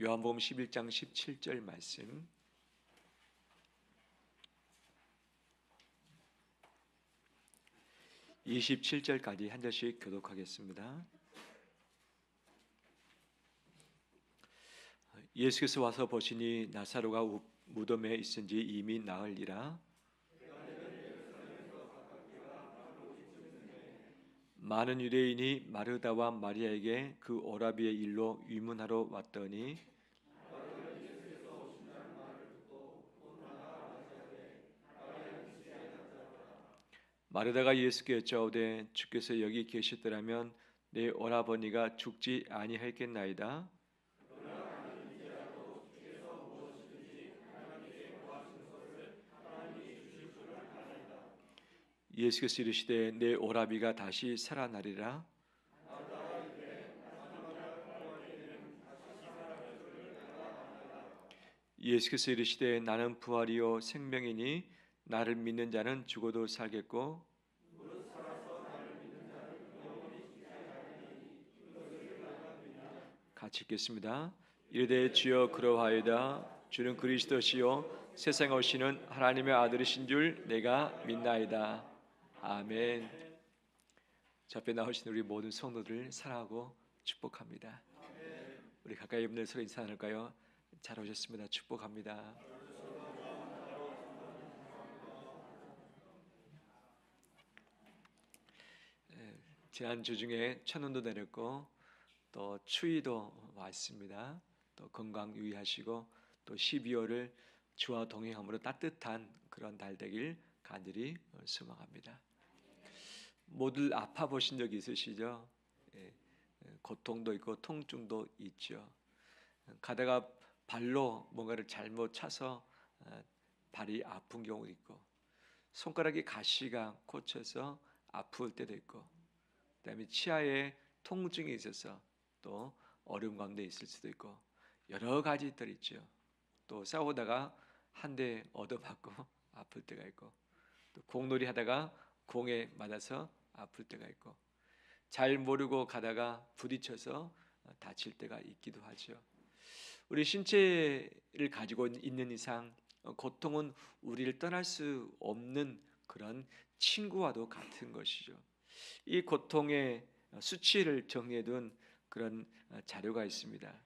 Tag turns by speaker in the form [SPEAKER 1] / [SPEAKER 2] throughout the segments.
[SPEAKER 1] 요한복음 11장 17절 말씀, 27절까지 한 절씩 교독하겠습니다. 예수께서 와서 보시니 나사로가 무덤에 있은지 이미 나흘이라. 많은 유대인이 마르다와 마리아에게 그 오라비의 일로 위문하러 왔더니 마르다가 예수께 여짜오되 주께서 여기 계시더라면 내 오라버니가 죽지 아니하였겠나이다. 예수께서 이르시되 내 오라비가 다시 살아나리라. 예수께서 이르시되 나는 부활이요 생명이니 나를 믿는 자는 죽어도 살겠고 같이 읽겠습니다. 이르되 주여 그러하이다. 주는 그리스도시요 세상에 오시는 하나님의 아들이신 줄 내가 믿나이다. 아멘. 저 앞에 나오신 우리 모든 성도들 사랑하고 축복합니다. 우리 가까이 있는 서로 인사 나눌까요? 잘 오셨습니다. 축복합니다. 지난주 중에 천운도 내렸고 또 추위도 왔습니다. 또 건강 유의하시고 또 12월을 주와 동행함으로 따뜻한 그런 달 되길 간절히 소망합니다. 모두 아파 보신 적 있으시죠? 고통도 있고 통증도 있죠. 가다가 발로 뭔가를 잘못 차서 발이 아픈 경우도 있고 손가락에 가시가 꽂혀서 아플 때도 있고 그다음에 치아에 통증이 있어서 또 어려움 가운데 있을 수도 있고 여러 가지들 있죠. 또 싸우다가 한 대 얻어맞고 아플 때가 있고 또 공놀이 하다가 공에 맞아서 아플 때가 있고 잘 모르고 가다가 부딪혀서 다칠 때가 있기도 하죠. 우리 신체를 가지고 있는 이상 고통은 우리를 떠날 수 없는 그런 친구와도 같은 것이죠. 이 고통의 수치를 정리해둔 그런 자료가 있습니다.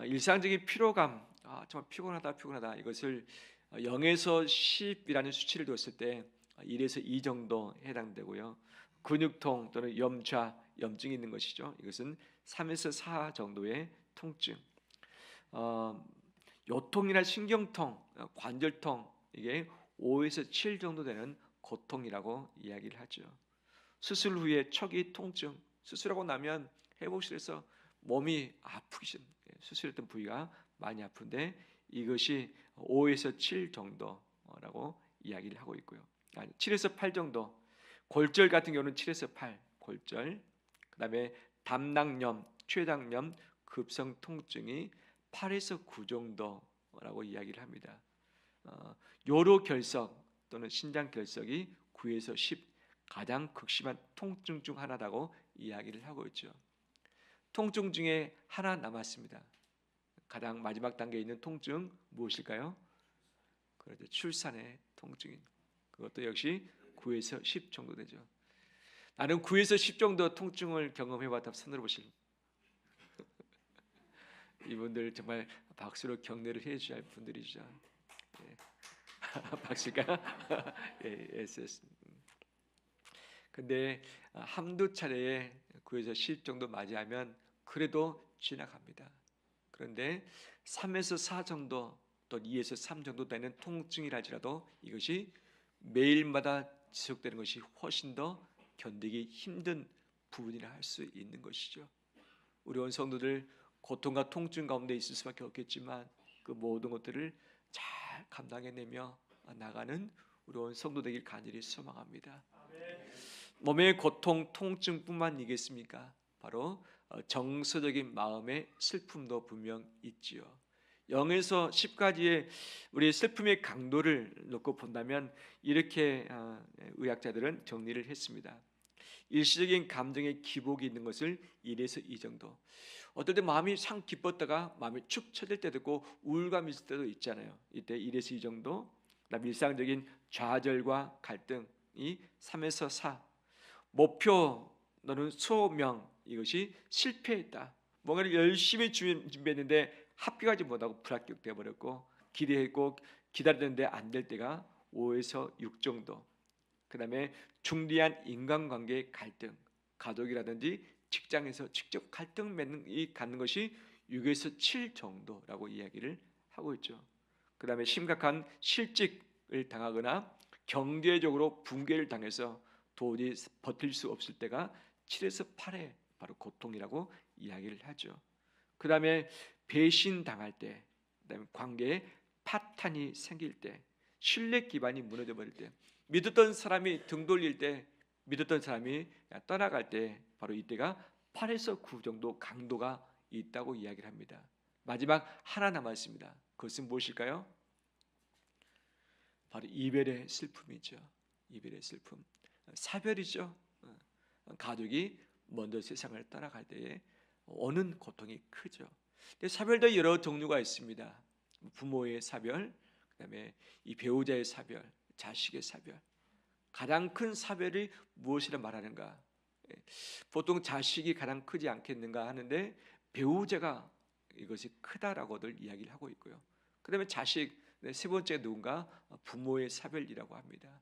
[SPEAKER 1] 일상적인 피로감, 정말 피곤하다 이것을 0에서 10이라는 수치를 뒀을 때 1에서 2 정도 해당되고요. 근육통 또는 염증이 있는 것이죠. 이것은 3에서 4 정도의 통증. 요통이나 신경통, 관절통 이게 5에서 7 정도 되는 고통이라고 이야기를 하죠. 수술 후에 초기 통증, 수술하고 나면 회복실에서 몸이 아프기 수술했던 부위가 많이 아픈데 이것이 5에서 7 정도라고 이야기를 하고 있고요. 7에서 8 정도. 골절 같은 경우는 7에서 8 골절. 그다음에 담낭염, 췌장염, 급성 통증이 8에서 9 정도라고 이야기를 합니다. 요로 결석 또는 신장 결석이 9에서 10 가장 극심한 통증 중 하나라고 이야기를 하고 있죠. 통증 중에 하나 남았습니다. 가장 마지막 단계에 있는 통증 무엇일까요? 그렇죠. 출산의 통증인 그것도 역시 9에서 10 정도 되죠. 나는 9에서 10 정도 통증을 경험해봤다 손으로 보실 이분들 정말 박수로 격려를 해주셔야 할 분들이죠. 박수가 SS. 근데 한두 차례에 9에서 10 정도 맞이하면 그래도 지나갑니다. 그런데 3에서 4 정도 또 2에서 3 정도 되는 통증이랄지라도 이것이 매일마다 지속되는 것이 훨씬 더 견디기 힘든 부분이라 할 수 있는 것이죠. 우리 온 성도들 고통과 통증 가운데 있을 수밖에 없겠지만 그 모든 것들을 잘 감당해내며 나가는 우리 온 성도 되길 간절히 소망합니다. 몸의 고통, 통증뿐만이겠습니까? 바로 정서적인 마음의 슬픔도 분명 있지요. 0에서 10까지의 우리 슬픔의 강도를 놓고 본다면 이렇게 의학자들은 정리를 했습니다. 일시적인 감정의 기복이 있는 것을 1에서 2 정도. 어떨 때 마음이 상 기뻤다가 마음이 축 처질 때도 있고 우울감이 있을 때도 있잖아요. 이때 1에서 2 정도. 그다음 일상적인 좌절과 갈등이 3에서 4. 목표 너는 소명, 이것이 실패했다. 뭔가를 열심히 준비했는데 합격하지 못하고 불합격되어 버렸고, 기대했고 기다렸는데 안 될 때가 5에서 6 정도. 그 다음에 중대한 인간관계의 갈등, 가족이라든지 직장에서 직접 갈등 맺는 이 갖는 것이 6에서 7 정도라고 이야기를 하고 있죠. 그 다음에 심각한 실직을 당하거나 경제적으로 붕괴를 당해서 도저히 버틸 수 없을 때가 7에서 8의 바로 고통이라고 이야기를 하죠. 그 다음에 배신 당할 때, 그다음에 관계에 파탄이 생길 때, 신뢰 기반이 무너져 버릴 때, 믿었던 사람이 등 돌릴 때, 믿었던 사람이 떠나갈 때, 바로 이때가 8에서 9 정도 강도가 있다고 이야기를 합니다. 마지막 하나 남아 있습니다. 그것은 무엇일까요? 바로 이별의 슬픔이죠. 이별의 슬픔, 사별이죠. 가족이 먼저 세상을 떠나갈 때에 오는 고통이 크죠. 근데 사별도 여러 종류가 있습니다. 부모의 사별, 그다음에 이 배우자의 사별, 자식의 사별. 가장 큰 사별이 무엇이라 말하는가? 보통 자식이 가장 크지 않겠는가 하는데 배우자가 이것이 크다라고들 이야기를 하고 있고요. 그다음에 자식, 세 번째 누군가? 부모의 사별이라고 합니다.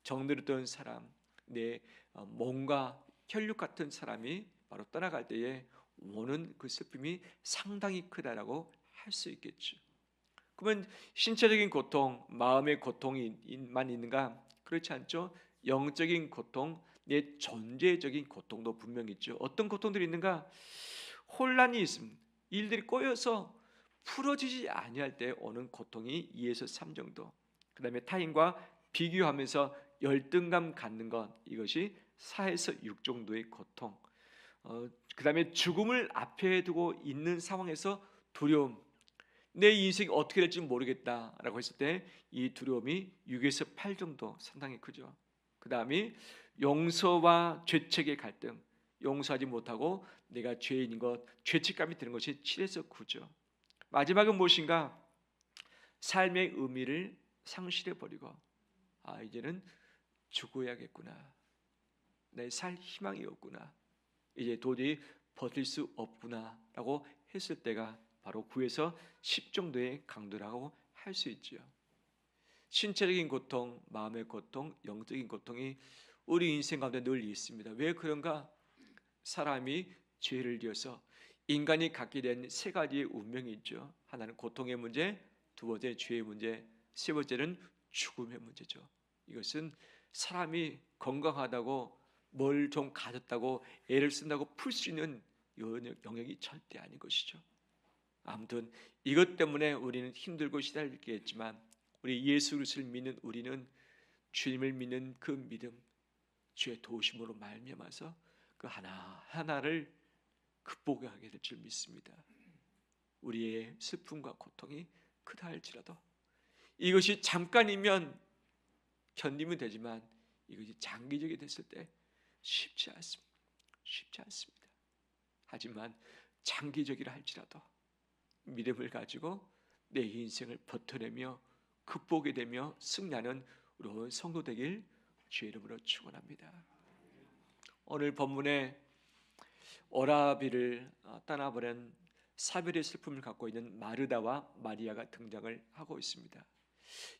[SPEAKER 1] 정들었던 사람, 내 몸과 혈육 같은 사람이 바로 떠나갈 때에 오는 그 슬픔이 상당히 크다라고 할 수 있겠죠. 그러면 신체적인 고통, 마음의 고통이만 있는가? 그렇지 않죠. 영적인 고통, 내 존재적인 고통도 분명히 있죠. 어떤 고통들이 있는가? 혼란이 있습니다. 일들이 꼬여서 풀어지지 아니할 때 오는 고통이 2에서 3 정도. 그 다음에 타인과 비교하면서 열등감 갖는 것, 이것이 4에서 6 정도의 고통. 그 다음에 죽음을 앞에 두고 있는 상황에서 두려움, 내 인생이 어떻게 될지 모르겠다라고 했을 때 이 두려움이 6에서 8 정도 상당히 크죠. 그 다음이 용서와 죄책의 갈등, 용서하지 못하고 내가 죄인인 것, 죄책감이 드는 것이 7에서 9죠. 마지막은 무엇인가? 삶의 의미를 상실해 버리고, 이제는 죽어야겠구나, 내 살 희망이 없구나, 이제 도저히 버틸 수 없구나라고 했을 때가 바로 9에서 10 정도의 강도라고 할 수 있지요. 신체적인 고통, 마음의 고통, 영적인 고통이 우리 인생 가운데 늘 있습니다. 왜 그런가? 사람이 죄를 지어서 인간이 갖게 된 세 가지의 운명이 있죠. 하나는 고통의 문제, 두 번째 죄의 문제, 세 번째는 죽음의 문제죠. 이것은 사람이 건강하다고 뭘 좀 가졌다고 애를 쓴다고 풀 수 있는 영역이 절대 아닌 것이죠. 아무튼 이것 때문에 우리는 힘들고 시달리겠지만 우리 예수 그리스도를 믿는 우리는 주님을 믿는 그 믿음, 주의 도우심으로 말미암아서 그 하나하나를 극복하게 될 줄 믿습니다. 우리의 슬픔과 고통이 크다 할지라도 이것이 잠깐이면 견디면 되지만 이것이 장기적이 됐을 때 쉽지 않습니다. 쉽지 않습니다. 하지만 장기적이라 할지라도 믿음을 가지고 내 인생을 버텨내며 극복이 되며 승리하는 우리 온 성도 되길 주의 이름으로 축원합니다. 오늘 본문에 오라비를 떠나버린 사별의 슬픔을 갖고 있는 마르다와 마리아가 등장을 하고 있습니다.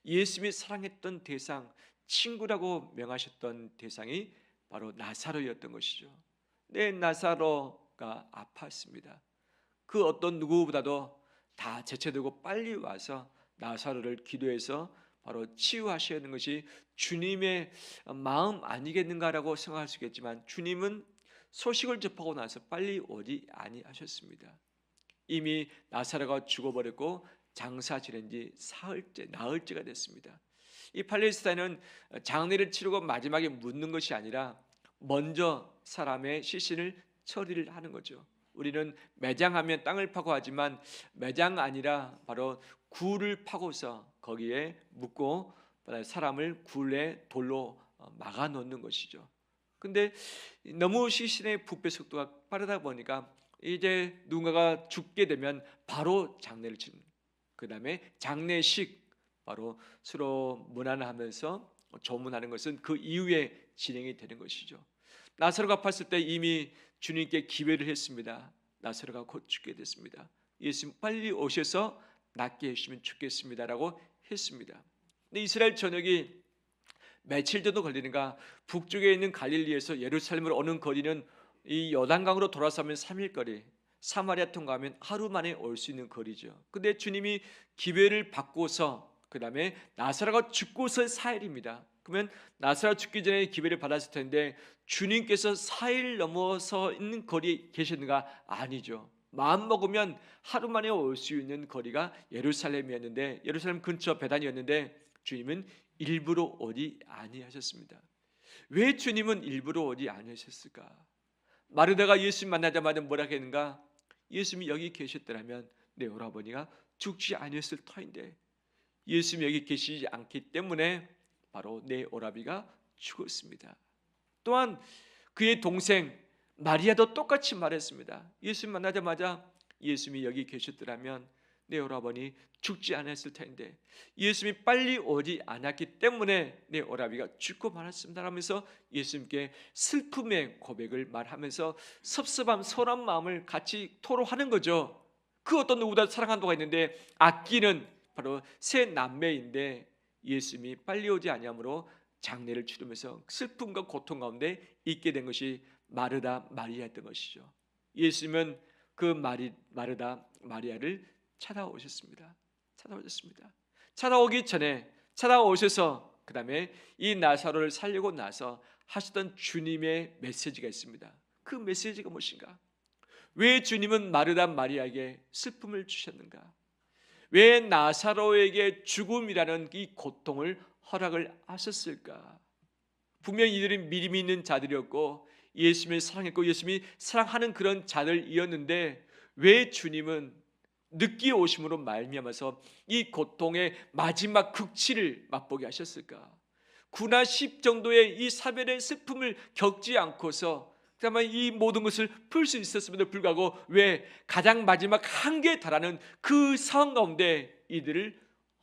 [SPEAKER 1] 예수님이 사랑했던 대상, 친구라고 명하셨던 대상이 바로 나사로였던 것이죠. 내 나사로가 아팠습니다. 그 어떤 누구보다도 다 제쳐두고 빨리 와서 나사로를 기도해서 바로 치유하셔야 하는 것이 주님의 마음 아니겠는가라고 생각할 수 있겠지만 주님은 소식을 접하고 나서 빨리 오지 아니하셨습니다. 이미 나사로가 죽어버렸고 장사 지낸 지 나흘째가 됐습니다. 이 팔레스타인은 장례를 치르고 마지막에 묻는 것이 아니라 먼저 사람의 시신을 처리를 하는 거죠. 우리는 매장하면 땅을 파고 하지만 매장 아니라 바로 굴을 파고서 거기에 묻고 사람을 굴에 돌로 막아 놓는 것이죠. 근데 너무 시신의 부패 속도가 빠르다 보니까 이제 누군가가 죽게 되면 바로 장례를 치는, 그 다음에 장례식, 바로 서로 문안하면서 조문하는 것은 그 이후에 진행이 되는 것이죠. 나사로가 아팠을 때 이미 주님께 기회를 했습니다. 나사로가 곧 죽게 됐습니다. 예수님 빨리 오셔서 낫게 해주시면 좋겠습니다라고 했습니다. 근데 이스라엘 전역이 며칠 정도 걸리는가, 북쪽에 있는 갈릴리에서 예루살렘으로 오는 거리는 이 요단강으로 돌아서면 3일 거리, 사마리아 통과하면 하루 만에 올 수 있는 거리죠. 근데 주님이 기회를 받고서 그 다음에 나사로가 죽고서 4일입니다. 그러면 나사로 죽기 전에 기회를 받았을 텐데 주님께서 4일 넘어서 있는 거리에 계셨는가? 아니죠. 마음 먹으면 하루 만에 올 수 있는 거리가 예루살렘이었는데, 예루살렘 근처 베단이었는데 주님은 일부러 오지 아니하셨습니다. 왜 주님은 일부러 오지 아니하셨을까? 마르다가 예수님 만나자마자 뭐라 했는가? 예수님이 여기 계셨더라면 내 오라버니가 죽지 아니었을 터인데 예수님이 여기 계시지 않기 때문에 바로 내 오라비가 죽었습니다. 또한 그의 동생 마리아도 똑같이 말했습니다. 예수님 만나자마자 예수님이 여기 계셨더라면 내 오라버니 죽지 않았을 텐데 예수님이 빨리 오지 않았기 때문에 내 오라비가 죽고 말았습니다 하면서 예수님께 슬픔의 고백을 말하면서 섭섭함, 서운한 마음을 같이 토로하는 거죠. 그 어떤 누구보다 사랑하는 도가 있는데 아끼는 바로 세 남매인데 예수님이 빨리 오지 아니하므로 장례를 치르면서 슬픔과 고통 가운데 있게 된 것이 마르다 마리아였던 것이죠. 예수님은 그 마르다 마리아를 찾아오셨습니다. 찾아오기 전에 찾아오셔서 그 다음에 이 나사로를 살리고 나서 하시던 주님의 메시지가 있습니다. 그 메시지가 무엇인가? 왜 주님은 마르다 마리아에게 슬픔을 주셨는가? 왜 나사로에게 죽음이라는 이 고통을 허락을 하셨을까? 분명히 이들이 믿음이 있는 자들이었고 예수님을 사랑했고 예수님이 사랑하는 그런 자들이었는데 왜 주님은 늦게 오심으로 말미암아서 이 고통의 마지막 극치를 맛보게 하셨을까? 9나 10 정도의 이 사별의 슬픔을 겪지 않고서 그다음에 이 모든 것을 풀 수 있었음에도 불구하고 왜 가장 마지막 한계에 달하는 그 상황 가운데 이들을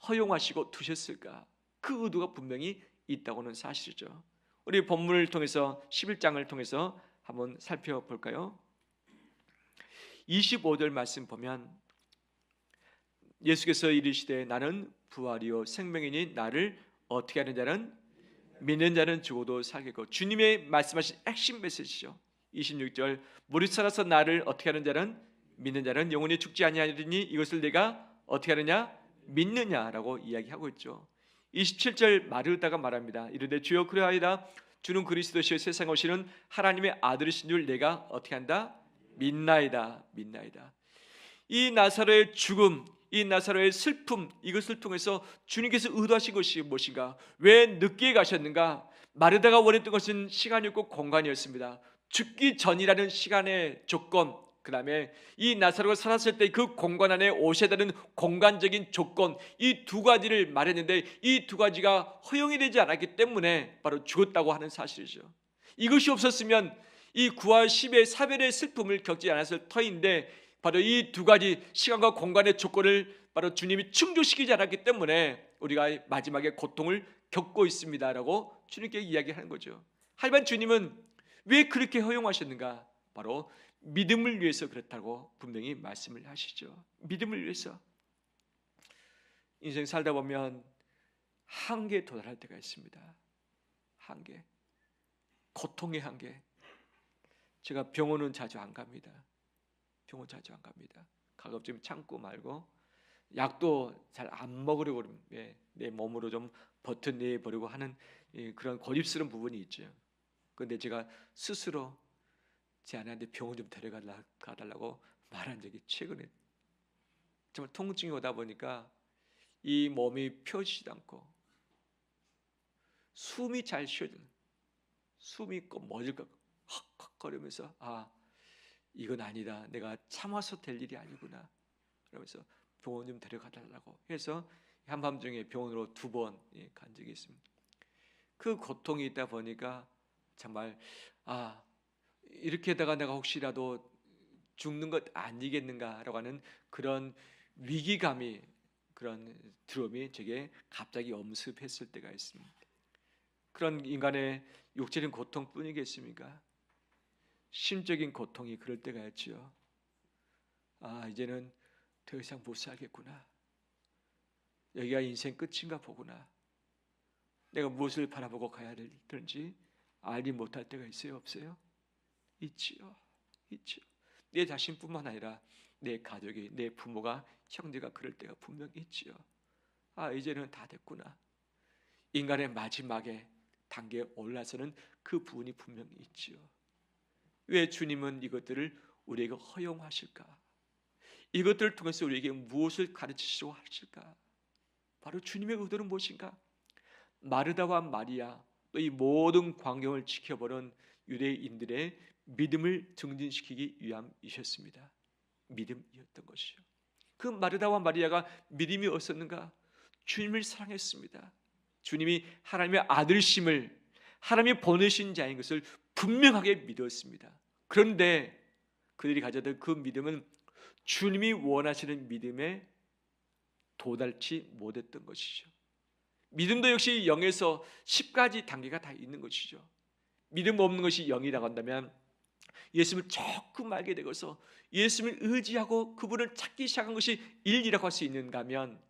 [SPEAKER 1] 허용하시고 두셨을까? 그 의도가 분명히 있다고는 사실이죠. 우리 본문을 통해서 11장을 통해서 한번 살펴볼까요? 25절 말씀 보면 예수께서 이르시되 나는 부활이요 생명이니 나를 어떻게 하는 자는 믿는 자는 죽어도 살겠고, 주님의 말씀하신 핵심 메시지죠. 26절 무릇 살아서 나를 어떻게 하는 자는 믿는 자는 영원히 죽지 아니하리니 이것을 내가 어떻게 하느냐 믿느냐라고 이야기하고 있죠. 27절 마르다가 말합니다. 이르되 주여 그러하이다 주는 그리스도시요 세상에 오시는 하나님의 아들이신 줄 내가 어떻게 한다 믿나이다. 이 나사로의 죽음, 이 나사로의 슬픔, 이것을 통해서 주님께서 의도하신 것이 무엇인가? 왜 늦게 가셨는가? 마르다가 원했던 것은 시간이었고 공간이었습니다. 죽기 전이라는 시간의 조건, 그 다음에 이 나사로가 살았을 때 그 공간 안에 오셔야 되는 공간적인 조건, 이 두 가지를 말했는데 이 두 가지가 허용이 되지 않았기 때문에 바로 죽었다고 하는 사실이죠. 이것이 없었으면 이 9와 10의 사별의 슬픔을 겪지 않았을 터인데 바로 이 두 가지 시간과 공간의 조건을 바로 주님이 충족시키지 않았기 때문에 우리가 마지막에 고통을 겪고 있습니다라고 주님께 이야기하는 거죠. 하지만 주님은 왜 그렇게 허용하셨는가? 바로 믿음을 위해서 그렇다고 분명히 말씀을 하시죠. 믿음을 위해서. 인생 살다 보면 한계에 도달할 때가 있습니다. 한계, 고통의 한계. 제가 병원은 자주 안 갑니다. 가급적 참고 말고 약도 잘 안 먹으려고 내 몸으로 좀 버텨내 보려고 하는 그런 고집스러운 부분이 있죠. 그런데 제가 스스로 제 아내한테 병원 좀 데려가달라고 말한 적이 최근에 정말 통증이 오다 보니까 이 몸이 펴지지도 않고 숨이 잘 쉬어지는, 숨이 꼭 멎을까 헉헉거리면서 이건 아니다. 내가 참아서 될 일이 아니구나. 그러면서 병원 좀 데려가달라고 해서 한밤중에 병원으로 2번 간 적이 있습니다. 그 고통이 있다 보니까 정말 이렇게 하다가 내가 혹시라도 죽는 것 아니겠는가라고 하는 그런 위기감이, 그런 두려움이 제게 갑자기 엄습했을 때가 있습니다. 그런 인간의 육체적인 고통뿐이겠습니까? 심적인 고통이 그럴 때가 있지요. 이제는 더 이상 못 살겠구나. 여기가 인생 끝인가 보구나. 내가 무엇을 바라보고 가야 될지 알지 못할 때가 있어요, 없어요? 있지요. 내 자신뿐만 아니라 내 가족이, 내 부모가, 형제가 그럴 때가 분명히 있지요. 이제는 다 됐구나. 인간의 마지막에 단계에 올라서는 그 부분이 분명히 있지요. 왜 주님은 이것들을 우리에게 허용하실까? 이것들을 통해서 우리에게 무엇을 가르치시려고 하실까? 바로 주님의 의도는 무엇인가? 마르다와 마리아, 또 이 모든 광경을 지켜보는 유대인들의 믿음을 증진시키기 위함이셨습니다. 믿음이었던 것이요. 그 마르다와 마리아가 믿음이 없었는가? 주님을 사랑했습니다. 주님이 하나님의 아들심을, 하나님이 보내신 자인 것을 분명하게 믿었습니다. 그런데 그들이 가졌던 그 믿음은 주님이 원하시는 믿음에 도달치 못했던 것이죠. 믿음도 역시 0에서 10까지 단계가 다 있는 것이죠. 믿음 없는 것이 0이라고 한다면 예수님을 조금 알게 되고서 예수님을 의지하고 그분을 찾기 시작한 것이 1이라고 할 수 있는가 하면,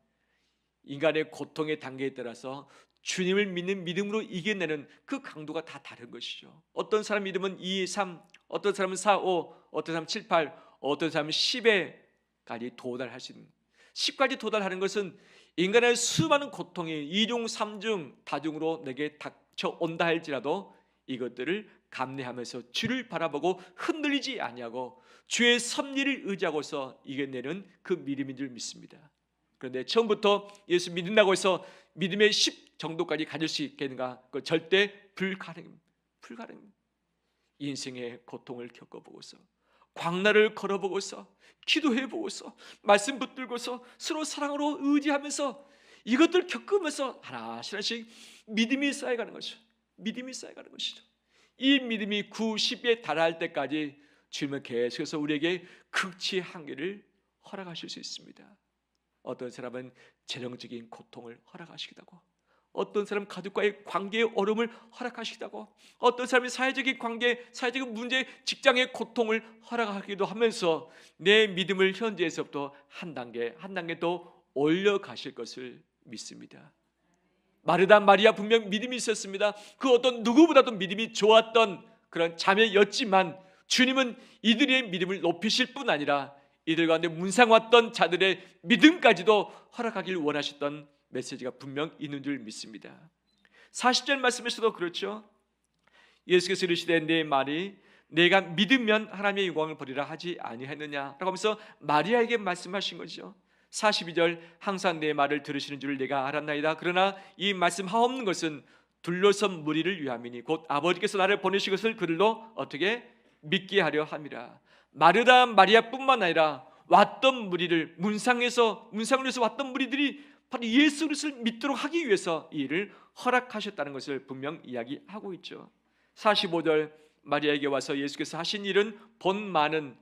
[SPEAKER 1] 인간의 고통의 단계에 따라서 주님을 믿는 믿음으로 이겨내는 그 강도가 다 다른 것이죠. 어떤 사람 믿음은 2, 3, 어떤 사람은 4, 5, 어떤 사람은 7, 8, 어떤 사람은 10에까지 도달할 수 있는, 10까지 도달하는 것은 인간의 수많은 고통이 2중 3중 다중으로 내게 닥쳐온다 할지라도 이것들을 감내하면서 주를 바라보고 흔들리지 아니하고 주의 섭리를 의지하고서 이겨내는 그 믿음인 줄 믿습니다. 그런데 처음부터 예수 믿는다고 해서 믿음의 10 정도까지 가질 수 있겠는가? 그 절대 불가능입니다. 인생의 고통을 겪어보고서, 광야를 걸어보고서, 기도해보고서, 말씀 붙들고서, 서로 사랑으로 의지하면서 이것들 겪으면서 하나씩 믿음이 쌓여가는 것이죠. 이 믿음이 9, 10에 달할 때까지 주님은 계속해서 우리에게 극치의 한계를 허락하실 수 있습니다. 어떤 사람은 재정적인 고통을 허락하시기도 하고, 어떤 사람은 가족과의 관계의 어려움을 허락하시기도 하고, 어떤 사람이 사회적인 관계, 사회적인 문제, 직장의 고통을 허락하기도 하면서 내 믿음을 현재에서부터 한 단계 더 올려가실 것을 믿습니다. 마르다 마리아 분명 믿음이 있었습니다. 그 어떤 누구보다도 믿음이 좋았던 그런 자매였지만 주님은 이들의 믿음을 높이실 뿐 아니라 이들 가운데 문상왔던 자들의 믿음까지도 허락하길 원하셨던 메시지가 분명 있는 줄 믿습니다. 40절 말씀에서도 그렇죠. 예수께서 이르시되 내 말이 내가 믿으면 하나님의 영광을 보리라 하지 아니하느냐라고 하면서 마리아에게 말씀하신 거죠. 42절 항상 내 말을 들으시는 줄 내가 알았나이다. 그러나 이 말씀 하옵는 것은 둘러선 무리를 위함이니 곧 아버지께서 나를 보내신 것을 그들로 어떻게 믿게 하려 함이라. 마르다 마리아뿐만 아니라 왔던 무리를, 문상에서 왔던 무리들이 바로 예수 그리스도를 믿도록 하기 위해서 이 일을 허락하셨다는 것을 분명 이야기하고 있죠. 45절 마리아에게 와서 예수께서 하신 일을 본 많은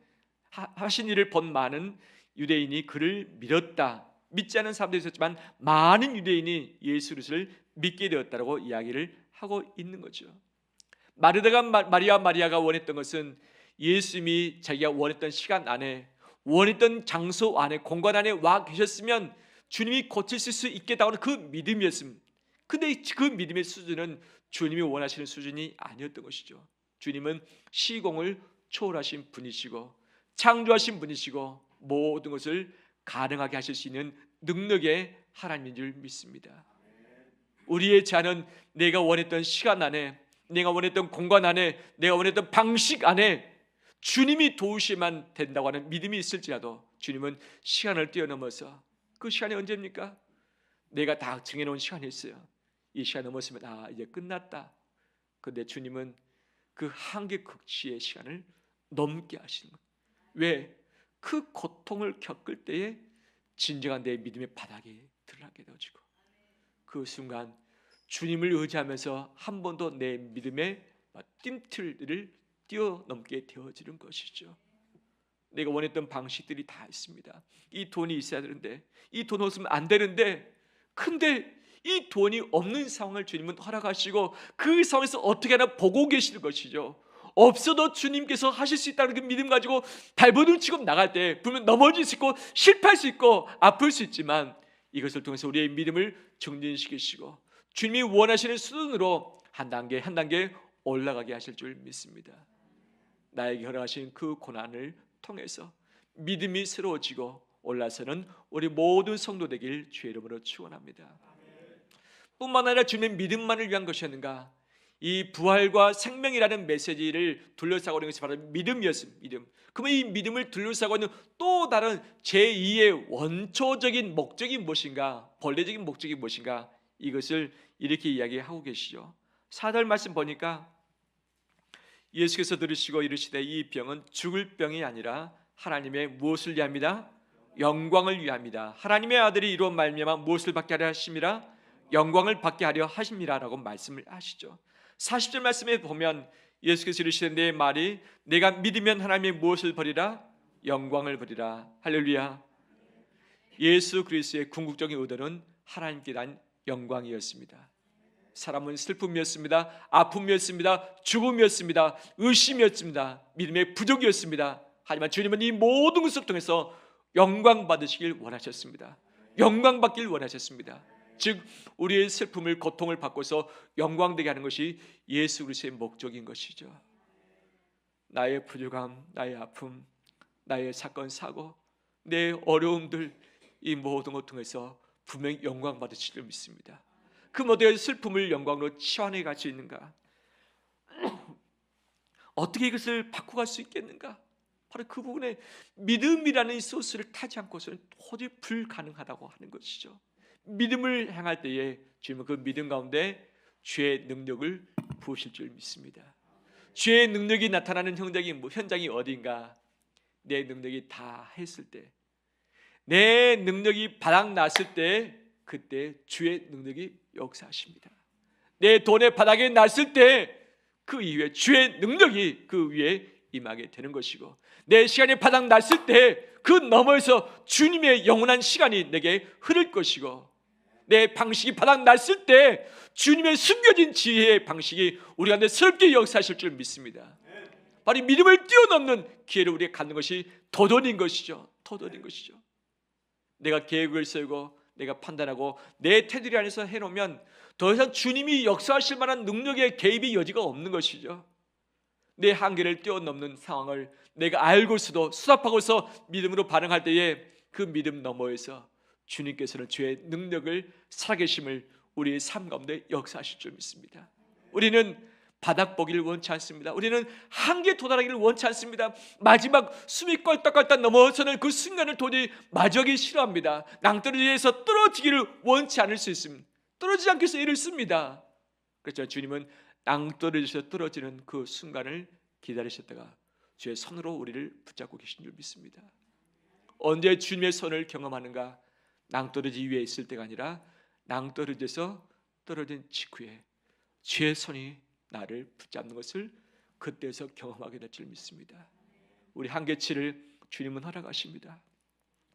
[SPEAKER 1] 유대인이 그를 믿었다. 믿지 않은 사람도 있었지만 많은 유대인이 예수 그리스도를 믿게 되었다라고 이야기를 하고 있는 거죠. 마리아가 원했던 것은 예수님이 자기가 원했던 시간 안에, 원했던 장소 안에, 공간 안에 와 계셨으면 주님이 고치실 수 있겠다고 하는 그 믿음이었습니다. 근데 그 믿음의 수준은 주님이 원하시는 수준이 아니었던 것이죠. 주님은 시공을 초월하신 분이시고 창조하신 분이시고 모든 것을 가능하게 하실 수 있는 능력의 하나님인 줄 믿습니다. 우리의 자는 내가 원했던 시간 안에, 내가 원했던 공간 안에, 내가 원했던 방식 안에 주님이 도우시면 된다고 하는 믿음이 있을지라도 주님은 시간을 뛰어넘어서, 그 시간이 언제입니까? 내가 다 정해놓은 시간이 있어요. 이 시간 넘었으면 이제 끝났다. 그런데 주님은 그 한계 극치의 시간을 넘게 하시는 거예요. 왜? 그 고통을 겪을 때에 진정한 내 믿음의 바닥이 드러나게 되어지고, 그 순간 주님을 의지하면서 한 번도 내 믿음의 뜀틀을 뛰어넘게 되어지는 것이죠. 내가 원했던 방식들이 다 있습니다. 이 돈이 있어야 되는데, 이 돈 없으면 안 되는데, 근데 이 돈이 없는 상황을 주님은 허락하시고 그 상황에서 어떻게 하나 보고 계시는 것이죠. 없어도 주님께서 하실 수 있다는 그 믿음 가지고 발버둥 치고 나갈 때 분명 넘어질 수 있고 실패할 수 있고 아플 수 있지만, 이것을 통해서 우리의 믿음을 증진시키시고 주님이 원하시는 수준으로 한 단계 한 단계 올라가게 하실 줄 믿습니다. 나에게 허락하신 그 고난을 통해서 믿음이 새로워지고 올라서는 우리 모든 성도 되길 주의 이름으로 축원합니다. 뿐만 아니라 주님의 믿음만을 위한 것이었는가? 이 부활과 생명이라는 메시지를 둘러싸고 있는 것이 바로 믿음이었습니다. 믿음. 그러면 이 믿음을 둘러싸고 있는 또 다른 제2의 원초적인 목적이 무엇인가? 본래적인 목적이 무엇인가? 이것을 이렇게 이야기하고 계시죠. 4절 말씀 보니까 예수께서 들으시고 이르시되 이 병은 죽을 병이 아니라 하나님의 무엇을 위함이다? 영광을 위함이다. 하나님의 아들이 이루어 말미암아 무엇을 받게 하려 하심이라? 영광을 받게 하려 하심이라라고 말씀을 하시죠. 40절 말씀에 보면 예수께서 이르시되 내 말이 내가 믿으면 하나님의 무엇을 버리라? 영광을 버리라. 할렐루야. 예수 그리스도의 궁극적인 의도는 하나님께 대한 영광이었습니다. 사람은 슬픔이었습니다. 아픔이었습니다. 죽음이었습니다. 의심이었습니다. 믿음의 부족이었습니다. 하지만 주님은 이 모든 것을 통해서 영광 받으시길 원하셨습니다. 영광 받길 원하셨습니다. 즉 우리의 슬픔을 고통을 바꿔서 영광되게 하는 것이 예수 그리스도의 목적인 것이죠. 나의 부족함, 나의 아픔, 나의 사건 사고, 내 어려움들, 이 모든 것 통해서 분명히 영광 받으실 줄 믿습니다. 그 모든 슬픔을 영광으로 치환해 갈 수 있는가? 어떻게 이것을 바꿔갈 수 있겠는가? 바로 그 부분에 믿음이라는 이 소스를 타지 않고서는 도저히 불가능하다고 하는 것이죠. 믿음을 행할 때에 주님은 그 믿음 가운데 주의 능력을 부으실 줄 믿습니다. 주의 능력이 나타나는 현장이 어딘가? 내 능력이 다 했을 때, 내 능력이 바닥났을 때, 그때 주의 능력이 역사하십니다. 내 돈의 바닥에 났을 때 그 이후에 주의 능력이 그 위에 임하게 되는 것이고, 내 시간이 바닥 났을 때 그 너머에서 주님의 영원한 시간이 내게 흐를 것이고, 내 방식이 바닥 났을 때 주님의 숨겨진 지혜의 방식이 우리 가운데 새롭게 역사하실 줄 믿습니다. 바로 이 믿음을 뛰어넘는 기회를 우리가 갖는 것이 도전인 것이죠. 도전인 것이죠. 내가 계획을 세우고 내가 판단하고 내 테두리 안에서 해놓으면 더 이상 주님이 역사하실 만한 능력의 개입의 여지가 없는 것이죠. 내 한계를 뛰어넘는 상황을 내가 알고서도 수답하고서 믿음으로 반응할 때에 그 믿음 너머에서 주님께서는 주의 능력을 살아계심을 우리의 삶 가운데 역사하실 줄 믿습니다. 우리는 바닥 보기를 원치 않습니다. 우리는 한계에 도달하기를 원치 않습니다. 마지막 숨이 껄떡껄떡 넘어서는 그 순간을 도저히 마주하기 싫어합니다. 낭떠러지에서 떨어지기를 원치 않을 수 있습니다. 떨어지지 않기 위해서 애를 씁니다. 그렇죠. 주님은 낭떠러지에서 떨어지는 그 순간을 기다리셨다가 주의 손으로 우리를 붙잡고 계신 줄 믿습니다. 언제 주님의 손을 경험하는가? 낭떠러지 위에 있을 때가 아니라 낭떠러지에서 떨어진 직후에 주의 손이 나를 붙잡는 것을 그때에서 경험하게 될 줄 믿습니다. 우리 한계치를 주님은 허락하십니다.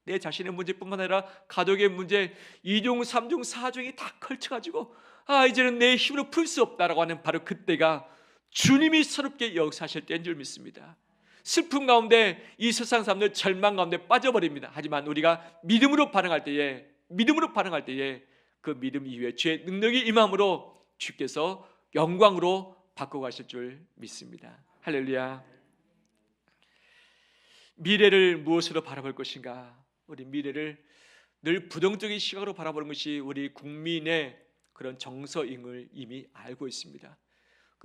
[SPEAKER 1] 내 자신의 문제뿐만 아니라 가족의 문제, 2종, 3종, 4종이 다 걸쳐가지고 이제는 내 힘으로 풀 수 없다라고 하는 바로 그때가 주님이 새롭게 역사하실 때인 줄 믿습니다. 슬픔 가운데 이 세상 사람들 절망 가운데 빠져버립니다. 하지만 우리가 믿음으로 반응할 때에 그 믿음 이후에 주의 능력이 임함으로 주께서 영광으로 바꿔가실 줄 믿습니다. 할렐루야. 미래를 무엇으로 바라볼 것인가? 우리 미래를 늘 부정적인 시각으로 바라보는 것이 우리 국민의 그런 정서임을 이미 알고 있습니다.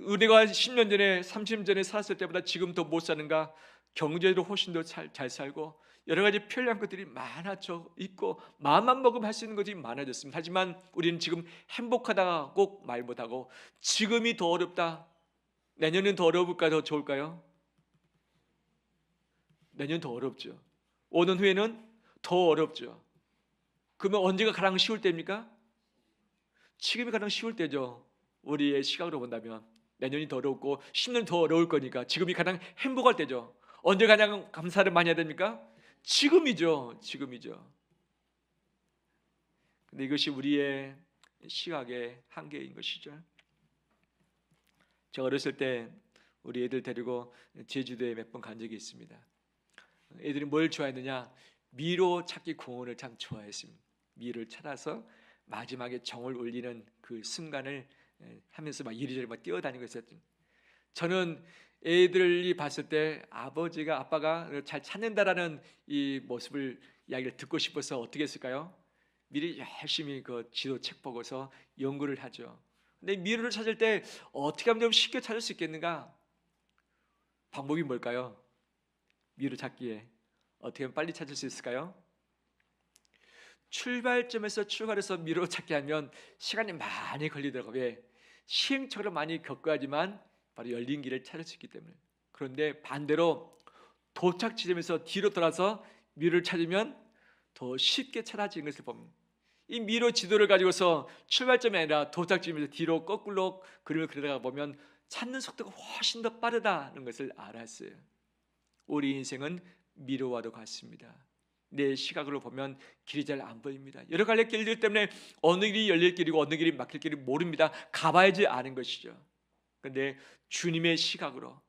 [SPEAKER 1] 우리가 10년 전에 30년 전에 살았을 때보다 지금 더 못 사는가? 경제도 훨씬 더 잘 살고 여러 가지 편리한 것들이 많아져 있고 마음만 먹으면 할 수 있는 것이 많아졌습니다. 하지만 우리는 지금 행복하다 꼭 말 못하고 지금이 더 어렵다. 내년은 더 어려울까요? 더 좋을까요? 내년 더 어렵죠. 5년 후에는 더 어렵죠. 그러면 언제가 가장 쉬울 때입니까? 지금이 가장 쉬울 때죠. 우리의 시각으로 본다면. 내년이 더 어렵고 10년 더 어려울 거니까 지금이 가장 행복할 때죠. 언제 가장 감사를 많이 해야 됩니까? 지금이죠. 지금이죠. 근데 이것이 우리의 시각의 한계인 것이죠. 제가 어렸을 때 우리 애들 데리고 제주도에 몇 번 간 적이 있습니다. 애들이 뭘 좋아했느냐? 미로 찾기 공원을 참 좋아했습니다. 미를 찾아서 마지막에 정을 올리는 그 순간을 하면서 막 이리저리 막 뛰어다니고 있었죠. 저는 애들이 봤을 때 아빠가 잘 찾는다라는 이 모습을 이야기를 듣고 싶어서 어떻게 했을까요? 미리 열심히 그 지도 책 보고서 연구를 하죠. 근데 미로를 찾을 때 어떻게 하면 좀 쉽게 찾을 수 있겠는가? 방법이 뭘까요? 미로 찾기에 어떻게 하면 빨리 찾을 수 있을까요? 출발점에서 출발해서 미로 찾기 하면 시간이 많이 걸리더라고요. 왜? 시행착오를 많이 겪어야지만 바로 열린 길을 찾을 수 있기 때문에. 그런데 반대로 도착 지점에서 뒤로 돌아서 미로를 찾으면 더 쉽게 찾아지는 것을 봅니다. 이 미로 지도를 가지고서 출발점이 아니라 도착 지점에서 뒤로 거꾸로 그림을 그리다가 보면 찾는 속도가 훨씬 더 빠르다는 것을 알았어요. 우리 인생은 미로와도 같습니다. 내 시각으로 보면 길이 잘 안 보입니다. 여러 갈래 길들 때문에 어느 길이 열릴 길이고 어느 길이 막힐 길이 모릅니다. 가봐야지 아는 것이죠. 그런데 주님의 시각으로,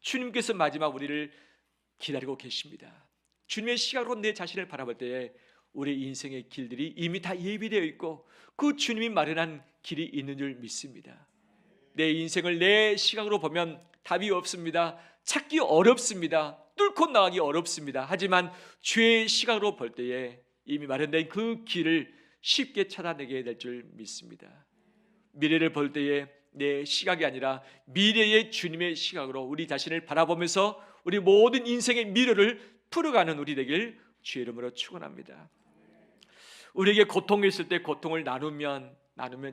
[SPEAKER 1] 주님께서 마지막 우리를 기다리고 계십니다. 주님의 시각으로 내 자신을 바라볼 때에 우리 인생의 길들이 이미 다 예비되어 있고 그 주님이 마련한 길이 있는 줄 믿습니다. 내 인생을 내 시각으로 보면 답이 없습니다. 찾기 어렵습니다. 뚫고 나가기 어렵습니다. 하지만 주의 시각으로 볼 때에 이미 마련된 그 길을 쉽게 찾아내게 될 줄 믿습니다. 미래를 볼 때에 내 시각이 아니라 미래의 주님의 시각으로 우리 자신을 바라보면서 우리 모든 인생의 미래를 풀어가는 우리 되길 주의 이름으로 축원합니다. 우리에게 고통이 있을 때 고통을 나누면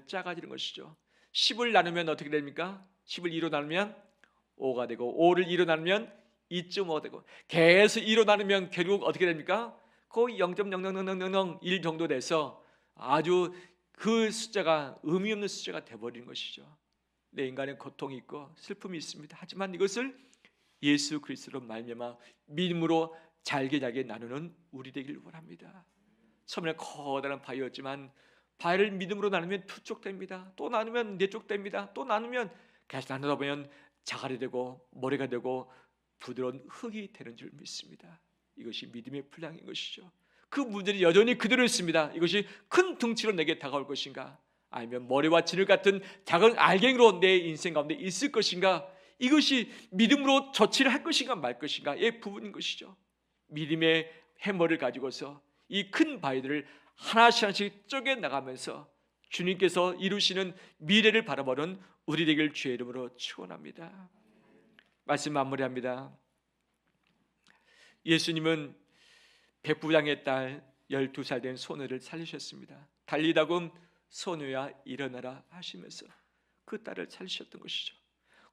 [SPEAKER 1] 작아지는 것이죠. 10을 나누면 어떻게 됩니까? 10을 2로 나누면 5가 되고 5를 2로 나누면 2.5 되고 계속 2로 나누면 결국 어떻게 됩니까? 거의 0.00001 정도 돼서 아주 그 숫자가 의미 없는 숫자가 돼버리는 것이죠. 내 인간의 고통이 있고 슬픔이 있습니다. 하지만 이것을 예수 그리스도로 말미암아 믿음으로 잘게 나누는 우리 되기를 원합니다. 처음에는 커다란 바위였지만 바위를 믿음으로 나누면 두 쪽 됩니다. 또 나누면 네 쪽 됩니다. 또 나누면 계속 나누다 보면 자갈이 되고 모래가 되고 부드러운 흙이 되는 줄 믿습니다. 이것이 믿음의 분량인 것이죠. 그 문제는 여전히 그대로 있습니다. 이것이 큰 덩치로 내게 다가올 것인가, 아니면 모래와 진흙 같은 작은 알갱이로 내 인생 가운데 있을 것인가, 이것이 믿음으로 조치를 할 것인가 말 것인가의 부분인 것이죠. 믿음의 해머를 가지고서 이 큰 바위들을 하나씩 쪼개 나가면서 주님께서 이루시는 미래를 바라보는 우리 되길 주의 이름으로 축원합니다. 말씀 마무리합니다. 예수님은 백부장의 딸 12살 된 소녀를 살리셨습니다. 달리다금 소녀야 일어나라 하시면서 그 딸을 살리셨던 것이죠.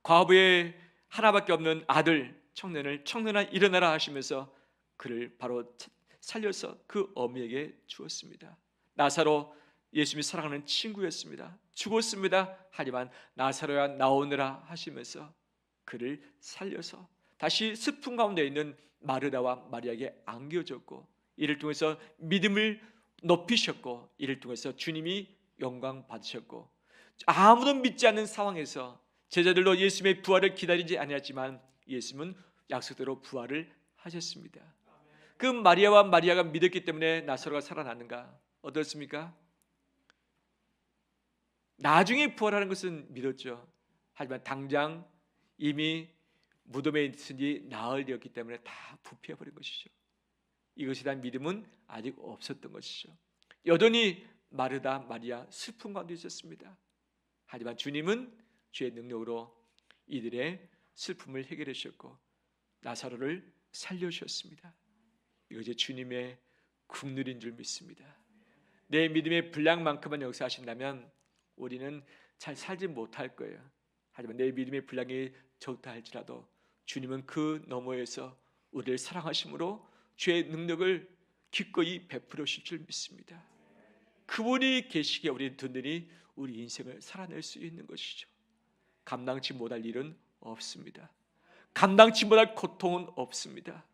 [SPEAKER 1] 과부의 하나밖에 없는 아들 청년을 청년아 일어나라 하시면서 그를 바로 살려서 그 어미에게 주었습니다. 나사로 예수님이 사랑하는 친구였습니다. 죽었습니다. 하지만 나사로야 나오느라 하시면서 그를 살려서 다시 슬픔 가운데 있는 마르다와 마리아에게 안겨줬고, 이를 통해서 믿음을 높이셨고, 이를 통해서 주님이 영광 받으셨고, 아무도 믿지 않는 상황에서 제자들도 예수님의 부활을 기다리지 아니했지만 예수님은 약속대로 부활을 하셨습니다. 그 마리아가 믿었기 때문에 나사로가 살아났는가? 어떻습니까? 나중에 부활하는 것은 믿었죠. 하지만 당장 이미 무덤에 있으니 나흘이었기 때문에 다 부패해버린 것이죠. 이것에 대한 믿음은 아직 없었던 것이죠. 여전히 마르다 마리아 슬픔 가운데 있었습니다. 하지만 주님은 주의 능력으로 이들의 슬픔을 해결해 주셨고 나사로를 살려주셨습니다. 이것이 주님의 국률인 줄 믿습니다. 내 믿음의 분량만큼만 역사하신다면 우리는 잘 살지 못할 거예요. 하지만 내 믿음의 분량이 적다 할지라도 주님은 그 너머에서 우리를 사랑하심으로 주의 능력을 기꺼이 베풀어 주실 줄 믿습니다. 그분이 계시기에 우리는 든든히 우리 인생을 살아낼 수 있는 것이죠. 감당치 못할 일은 없습니다. 감당치 못할 고통은 없습니다.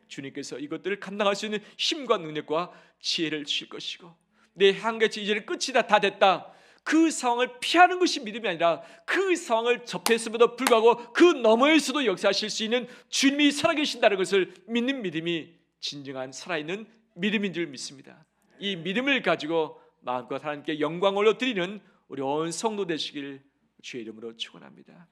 [SPEAKER 1] 주님께서 이것들을 감당할 수 있는 힘과 능력과 지혜를 주실 것이고, 내 한계치 이제는 끝이다, 다 됐다, 그 상황을 피하는 것이 믿음이 아니라 그 상황을 접했음에도 불구하고 그 너머에서도 역사하실 수 있는 주님이 살아계신다는 것을 믿는 믿음이 진정한 살아있는 믿음인 줄 믿습니다. 이 믿음을 가지고 마음껏 하나님께 영광을 올려드리는 우리 온 성도 되시길 주의 이름으로 축원합니다.